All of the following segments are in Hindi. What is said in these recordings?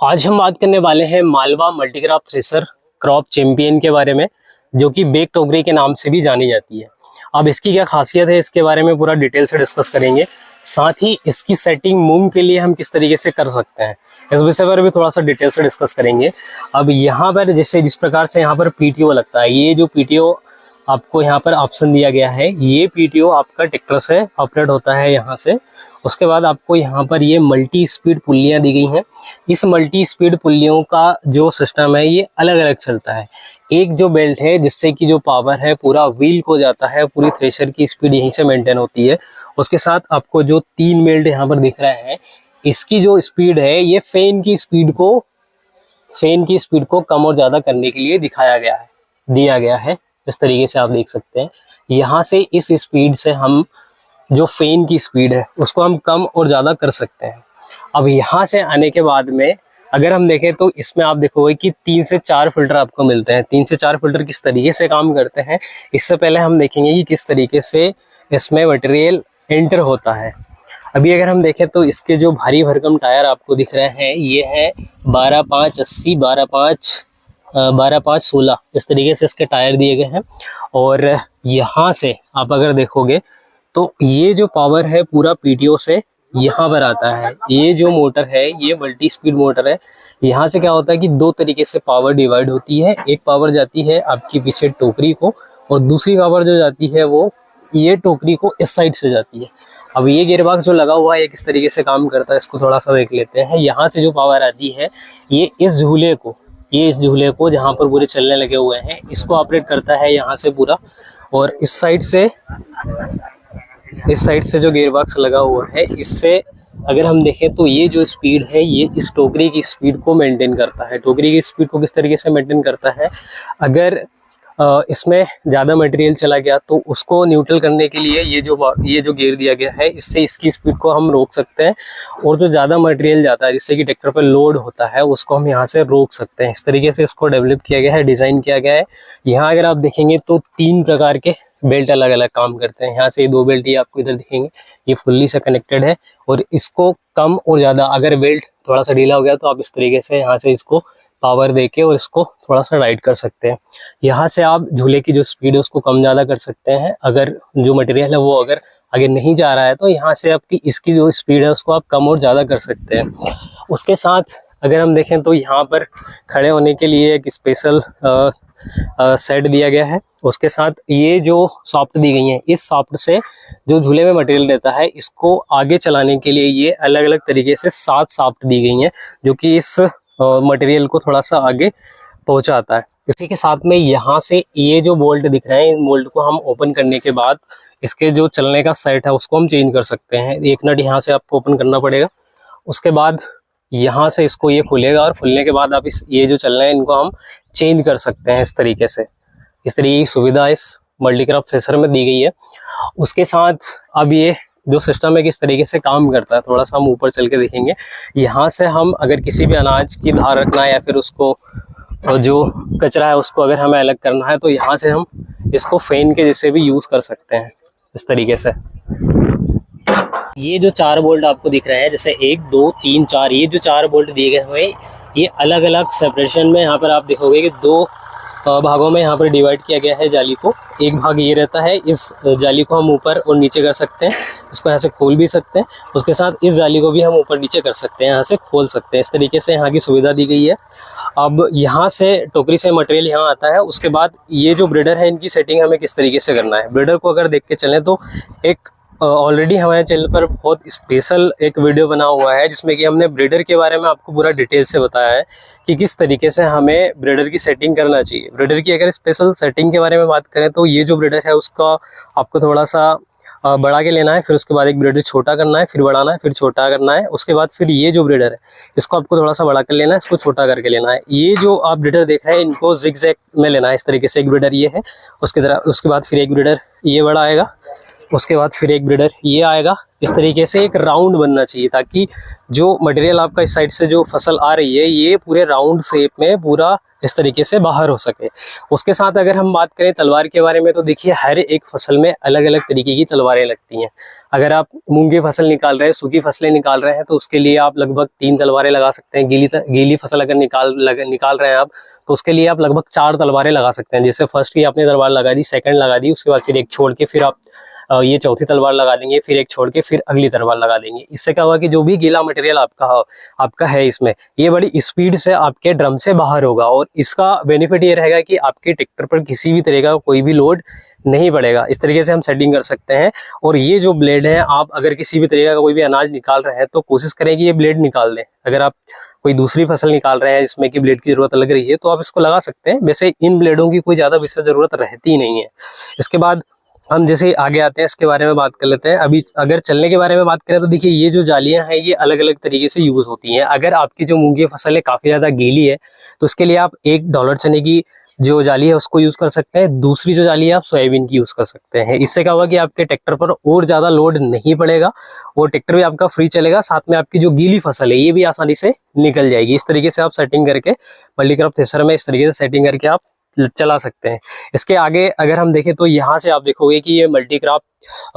आज हम बात करने वाले हैं Malwa multicrop thresher crop champion के बारे में, जो कि बेक टोकरी के नाम से भी जानी जाती है। अब इसकी क्या खासियत है, इसके बारे में पूरा डिटेल से डिस्कस करेंगे। साथ ही इसकी सेटिंग मूंग के लिए हम किस तरीके से कर सकते हैं, इस विषय पर भी थोड़ा सा डिटेल से डिस्कस करेंगे। अब यहाँ पर जैसे जिस प्रकार से यहाँ पर पीटीओ लगता है, ये जो पीटीओ आपको यहाँ पर ऑप्शन दिया गया है, ये पीटीओ आपका ट्रैक्टर से ऑपरेट होता है यहाँ से। उसके बाद आपको यहाँ पर ये मल्टी स्पीड पुल्लियाँ दी गई हैं। इस मल्टी स्पीड पुल्लियों का जो सिस्टम है ये अलग अलग चलता है। एक जो बेल्ट है जिससे कि जो पावर है पूरा व्हील को जाता है, पूरी थ्रेशर की स्पीड यहीं से मेंटेन होती है। उसके साथ आपको जो 3 बेल्ट यहाँ पर दिख रहे हैं, इसकी जो स्पीड है ये फैन की स्पीड को कम और ज़्यादा करने के लिए दिया गया है। इस तरीके से आप देख सकते हैं। यहाँ से इस स्पीड से हम जो फैन की स्पीड है उसको हम कम और ज़्यादा कर सकते हैं। अब यहाँ से आने के बाद में अगर हम देखें तो इसमें आप देखोगे कि 3 से 4 फिल्टर आपको मिलते हैं। 3 से 4 फिल्टर किस तरीके से काम करते हैं, इससे पहले हम देखेंगे कि किस तरीके से इसमें मटेरियल एंटर होता है। अभी अगर हम देखें तो इसके जो भारी भरकम टायर आपको दिख रहे हैं, ये है 12.5 80, 12.5 16, इस तरीके से इसके टायर दिए गए हैं। और यहाँ से आप अगर देखोगे तो ये जो पावर है पूरा पीटीओ से यहाँ पर आता है। ये जो मोटर है ये मल्टी स्पीड मोटर है। यहाँ से क्या होता है कि 2 तरीके से पावर डिवाइड होती है। एक पावर जाती है आपकी पीछे टोकरी को, और दूसरी पावर जो जाती है वो ये टोकरी को इस साइड से जाती है। अब ये गियरबॉक्स जो लगा हुआ है किस तरीके से काम करता है इसको थोड़ा सा देख लेते हैं। यहाँ से जो पावर आती है ये इस झूले को जहाँ पर पूरे चलने लगे हुए हैं इसको ऑपरेट करता है यहाँ से पूरा। और इस साइड से जो गियरबॉक्स लगा हुआ है, इससे अगर हम देखें तो ये जो स्पीड है ये इस टोकरी की स्पीड को मेंटेन करता है। टोकरी की स्पीड को किस तरीके से मेंटेन करता है, अगर इसमें ज़्यादा मटेरियल चला गया तो उसको न्यूट्रल करने के लिए ये जो गियर दिया गया है, इससे इसकी स्पीड को हम रोक सकते हैं। और जो ज़्यादा मटेरियल जाता है जिससे कि ट्रैक्टर पर लोड होता है उसको हम यहाँ से रोक सकते हैं। इस तरीके से इसको डेवलप किया गया है, डिज़ाइन किया गया है। यहाँ अगर आप देखेंगे तो 3 प्रकार के बेल्ट अलग अलग काम करते हैं। यहाँ से 2 बेल्ट ये आपको इधर दिखेंगे, ये फुल्ली से कनेक्टेड है। और इसको कम और ज़्यादा अगर बेल्ट थोड़ा सा ढीला हो गया तो आप इस तरीके से यहाँ से इसको पावर देके और इसको थोड़ा सा राइड कर सकते हैं। यहाँ से आप झूले की जो स्पीड है उसको कम ज़्यादा कर सकते हैं। अगर जो मटेरियल है वो अगर आगे नहीं जा रहा है तो यहाँ से आपकी इसकी जो स्पीड है उसको आप कम और ज़्यादा कर सकते हैं। उसके साथ अगर हम देखें तो यहाँ पर खड़े होने के लिए एक स्पेशल सेट दिया गया है। उसके साथ ये जो सॉफ्ट दी गई है, इस सॉफ्ट से जो झूले में मटेरियल रहता है इसको आगे चलाने के लिए ये अलग अलग तरीके से 7 सॉफ्ट दी गई हैं, जो कि इस मटेरियल को थोड़ा सा आगे पहुंचाता है। इसी के साथ में यहाँ से ये जो बोल्ट दिख रहे हैं, इन बोल्ट को हम ओपन करने के बाद इसके जो चलने का सेट है उसको हम चेंज कर सकते हैं। एक नट यहाँ से आपको ओपन करना पड़ेगा, उसके बाद यहाँ से इसको ये खुलेगा और खुलने के बाद आप ये जो चल रहे हैं इनको हम चेंज कर सकते हैं। इस तरीके की सुविधा इस मल्टीक्रॉप थ्रेशर में दी गई है। उसके साथ अब ये जो सिस्टम है किस तरीके से काम करता है थोड़ा सा हम ऊपर चल के देखेंगे। यहाँ से हम अगर किसी भी अनाज की धार रखना है या फिर उसको जो कचरा है उसको अगर हमें अलग करना है तो यहाँ से हम इसको फैन के जैसे भी यूज़ कर सकते हैं। इस तरीके से ये जो 4 बोल्ट आपको दिख रहे हैं, जैसे 1 2 3 4, ये जो 4 बोल्ट दिए गए हुए ये अलग अलग सेपरेशन में यहाँ पर आप देखोगे कि दो भागों में यहाँ पर डिवाइड किया गया है जाली को। एक भाग ये रहता है, इस जाली को हम ऊपर और नीचे कर सकते हैं, इसको यहाँ से खोल भी सकते हैं। उसके साथ इस जाली को भी हम ऊपर नीचे कर सकते हैं, यहाँ से खोल सकते हैं। इस तरीके से यहाँ की सुविधा दी गई है। अब यहाँ से टोकरी से मटेरियल यहाँ आता है। उसके बाद ये जो ब्रीडर है, इनकी सेटिंग हमें किस तरीके से करना है। ब्रीडर को अगर देख के चलें तो एक ऑलरेडी हमारे चैनल पर बहुत स्पेशल एक वीडियो बना हुआ है जिसमें कि हमने ब्रीडर के बारे में आपको पूरा डिटेल से बताया है कि किस तरीके से हमें ब्रीडर की सेटिंग करना चाहिए। ब्रीडर की अगर स्पेशल सेटिंग के बारे में बात करें तो ये जो ब्रीडर है उसका आपको थोड़ा सा बढ़ा के लेना है, फिर उसके बाद एक ब्रीडर छोटा करना है, फिर बढ़ाना है, फिर छोटा करना है। उसके बाद फिर ये जो ब्रीडर है इसको आपको थोड़ा सा बड़ा कर लेना है, इसको छोटा करके लेना है। ये जो आप ब्रीडर देख रहे हैं इनको जिगजैग में लेना है। इस तरीके से एक ब्रीडर ये है, उसके बाद फिर एक ब्रीडर ये बड़ा आएगा, उसके बाद फिर एक ब्रीडर ये आएगा। इस तरीके से एक राउंड बनना चाहिए ताकि जो मटेरियल आपका इस साइड से जो फसल आ रही है ये पूरे राउंड शेप में पूरा इस तरीके से बाहर हो सके। उसके साथ अगर हम बात करें तलवार के बारे में तो देखिए हर एक फसल में अलग अलग तरीके की तलवारें लगती हैं। अगर आप मूंग की फसल निकाल रहे हैं, सूखी फसलें निकाल रहे हैं तो उसके लिए आप लगभग 3 तलवारें लगा सकते हैं। गीली फसल अगर निकाल रहे हैं आप तो उसके लिए आप लगभग 4 तलवारें लगा सकते हैं। जैसे फर्स्ट की आपने तलवार लगा दी, सेकंड लगा दी, उसके बाद फिर एक छोड़ के फिर आप ये चौथी तलवार लगा देंगे, फिर एक छोड़ के फिर अगली तलवार लगा देंगे। इससे क्या होगा कि जो भी गीला मटेरियल आपका है इसमें ये बड़ी स्पीड से आपके ड्रम से बाहर होगा और इसका बेनिफिट ये रहेगा कि आपके ट्रैक्टर पर किसी भी तरह का कोई भी लोड नहीं पड़ेगा। इस तरीके से हम सेटिंग कर सकते हैं। और ये जो ब्लेड है, आप अगर किसी भी तरीके का कोई भी अनाज निकाल रहे हैं तो कोशिश करें कि ये ब्लेड निकाल दें। अगर आप कोई दूसरी फसल निकाल रहे हैं जिसमें कि ब्लेड की जरूरत लग रही है तो आप इसको लगा सकते हैं। वैसे इन ब्लेडों की कोई ज़्यादा विशेष जरूरत रहती नहीं है। इसके बाद हम जैसे आगे आते हैं इसके बारे में बात कर लेते हैं। अभी अगर चलने के बारे में बात करें तो देखिए ये जो जालियां हैं ये अलग अलग तरीके से यूज होती हैं। अगर आपकी जो मूंग की फसल है काफ़ी ज़्यादा गीली है तो उसके लिए आप एक डॉलर चने की जो जाली है उसको यूज़ कर सकते हैं। दूसरी जो जाली है आप सोयाबीन की यूज़ कर सकते हैं। इससे क्या होगा कि आपके ट्रैक्टर पर और ज़्यादा लोड नहीं पड़ेगा और ट्रैक्टर भी आपका फ्री चलेगा, साथ में आपकी जो गीली फसल है ये भी आसानी से निकल जाएगी। इस तरीके से आप सेटिंग करके मल्टीक्रॉप थ्रेशर में इस तरीके से सेटिंग करके आप चला सकते हैं। इसके आगे अगर हम देखें तो यहाँ से आप देखोगे कि ये मल्टीक्रॉप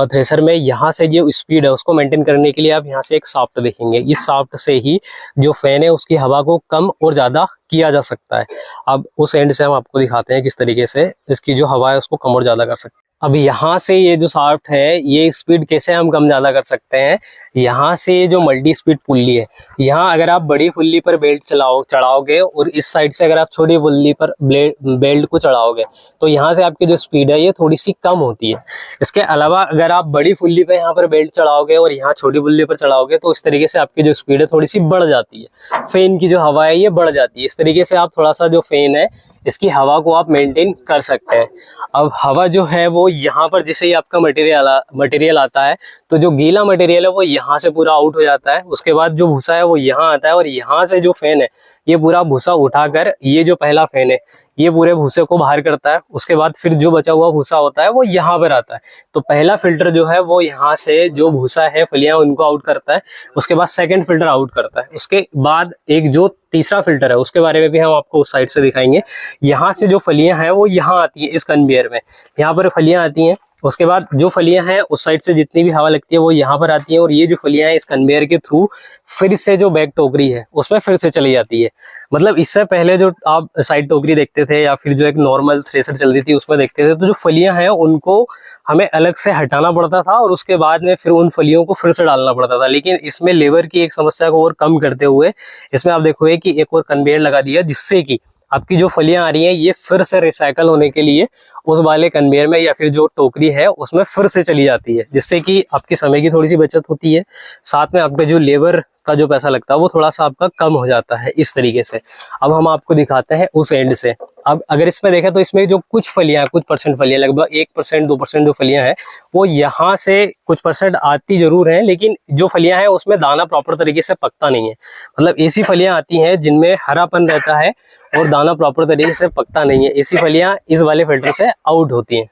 थ्रेशर में यहाँ से जो स्पीड है उसको मेंटेन करने के लिए आप यहाँ से एक शाफ्ट देखेंगे। इस शाफ्ट से ही जो फैन है उसकी हवा को कम और ज़्यादा किया जा सकता है। अब उस एंड से हम आपको दिखाते हैं किस तरीके से इसकी जो हवा है उसको कम और ज़्यादा कर सकते हैं। अब यहाँ से ये जो शाफ्ट है ये स्पीड कैसे हम कम ज़्यादा कर सकते हैं। यहाँ से जो मल्टी स्पीड पुल्ली है, यहाँ अगर आप बड़ी पुल्ली पर बेल्ट चढ़ाओगे और इस साइड से अगर आप छोटी पुल्ली पर बेल्ट को चढ़ाओगे तो यहाँ से आपकी जो स्पीड है ये थोड़ी सी कम होती है। इसके अलावा अगर आप बड़ी पुल्ली पर यहाँ पर बेल्ट चढ़ाओगे और यहाँ छोटी पुल्ली पर चढ़ाओगे तो इस तरीके से आपकी जो स्पीड है थोड़ी सी बढ़ जाती है। फैन की जो हवा है ये बढ़ जाती है। इस तरीके से आप थोड़ा सा जो फैन है इसकी हवा को आप मेंटेन कर सकते हैं। अब हवा जो है वो यहाँ पर जैसे ही आपका मटेरियल आता है तो जो गीला मटेरियल है वो यहाँ से पूरा आउट हो जाता है। उसके बाद जो भूसा है वो यहाँ आता है और यहाँ से जो फैन है ये पूरा भूसा उठाकर ये जो पहला फैन है ये पूरे भूसे को बाहर करता है। उसके बाद फिर जो बचा हुआ भूसा होता है वो यहाँ पर आता है। तो पहला फिल्टर जो है वो यहाँ से जो भूसा है फलियां उनको आउट करता है। उसके बाद सेकंड फिल्टर आउट करता है। उसके बाद एक जो तीसरा फिल्टर है उसके बारे में भी हम आपको उस साइड से दिखाएंगे। यहाँ से जो फलियां हैं वो यहाँ आती है इस कन्वेयर में, यहाँ पर फलियां आती हैं। उसके बाद जो फलियां हैं उस साइड से जितनी भी हवा लगती है वो यहाँ पर आती है और ये जो फलियां हैं इस कन्वेयर के थ्रू फिर से जो बैक टोकरी है उसमें फिर से चली जाती है। मतलब इससे पहले जो आप साइड टोकरी देखते थे या फिर जो एक नॉर्मल थ्रेशर चलती थी उसमें देखते थे तो जो फलियां हैं उनको हमें अलग से हटाना पड़ता था और उसके बाद में फिर उन फलियों को फिर से डालना पड़ता था। लेकिन इसमें लेबर की एक समस्या को और कम करते हुए इसमें आप देखोगे कि एक और कन्वेयर लगा दिया जिससे कि आपकी जो फलियां आ रही हैं ये फिर से रिसाइकल होने के लिए उस वाले कन्वेयर में या फिर जो टोकरी है उसमें फिर से चली जाती है, जिससे कि आपके समय की थोड़ी सी बचत होती है। साथ में आपका जो लेबर का जो पैसा लगता है वो थोड़ा सा आपका कम हो जाता है इस तरीके से। अब हम आपको दिखाते हैं उस एंड से। अब अगर इसमें देखें तो इसमें जो कुछ फलियां, कुछ परसेंट फलियां, लगभग 1% 2% जो फलियां हैं वो यहाँ से कुछ परसेंट आती जरूर है, लेकिन जो फलियां हैं उसमें दाना प्रॉपर तरीके से पकता नहीं है। मतलब ऐसी फलियां आती हैं जिनमें हरापन रहता है और दाना प्रॉपर तरीके से पकता नहीं है। ऐसी फलियां इस वाले फिल्टर से आउट होती हैं।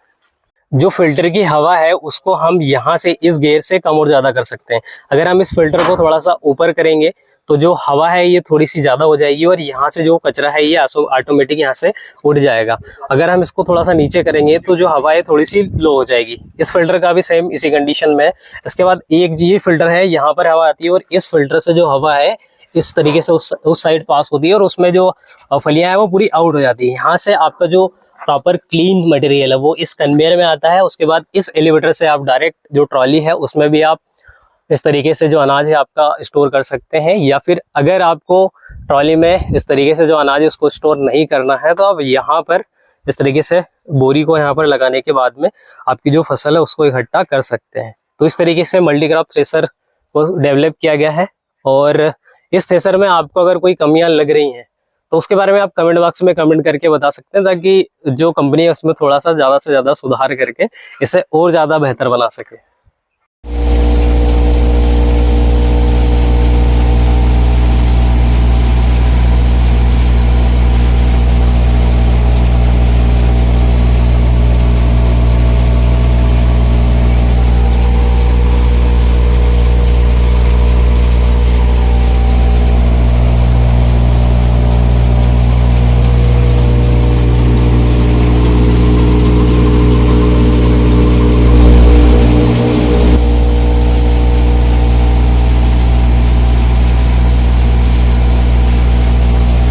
जो फिल्टर की हवा है उसको हम यहाँ से इस गेयर से कम और ज़्यादा कर सकते हैं। अगर हम इस फिल्टर को थोड़ा सा ऊपर करेंगे तो जो हवा है ये थोड़ी सी ज़्यादा हो जाएगी और यहाँ से जो कचरा है ये ऑटोमेटिक यहाँ से उड़ जाएगा। अगर हम इसको थोड़ा सा नीचे करेंगे तो जो हवा है थोड़ी सी लो हो जाएगी। इस फिल्टर का भी सेम इसी कंडीशन में है। इसके बाद एक ये फिल्टर है, यहाँ पर हवा आती है और इस फिल्टर से जो हवा है इस तरीके से उस साइड पास होती है और उसमें जो फलियां हैं वो पूरी आउट हो जाती है। यहाँ से आपका जो प्रॉपर क्लीन मटेरियल है वो इस कन्वेयर में आता है। उसके बाद इस एलिवेटर से आप डायरेक्ट जो ट्रॉली है उसमें भी आप इस तरीके से जो अनाज है आपका स्टोर कर सकते हैं, या फिर अगर आपको ट्रॉली में इस तरीके से जो अनाज है उसको स्टोर नहीं करना है तो आप यहाँ पर इस तरीके से बोरी को यहाँ पर लगाने के बाद में आपकी जो फसल है उसको इकट्ठा कर सकते हैं। तो इस तरीके से मल्टीक्रॉप थ्रेसर को डेवलप किया गया है। और इस थ्रेसर में आपको अगर कोई कमियां लग रही हैं तो उसके बारे में आप कमेंट बॉक्स में कमेंट करके बता सकते हैं, ताकि जो कंपनी है उसमें थोड़ा सा ज़्यादा से ज़्यादा सुधार करके इसे और ज़्यादा बेहतर बना सके।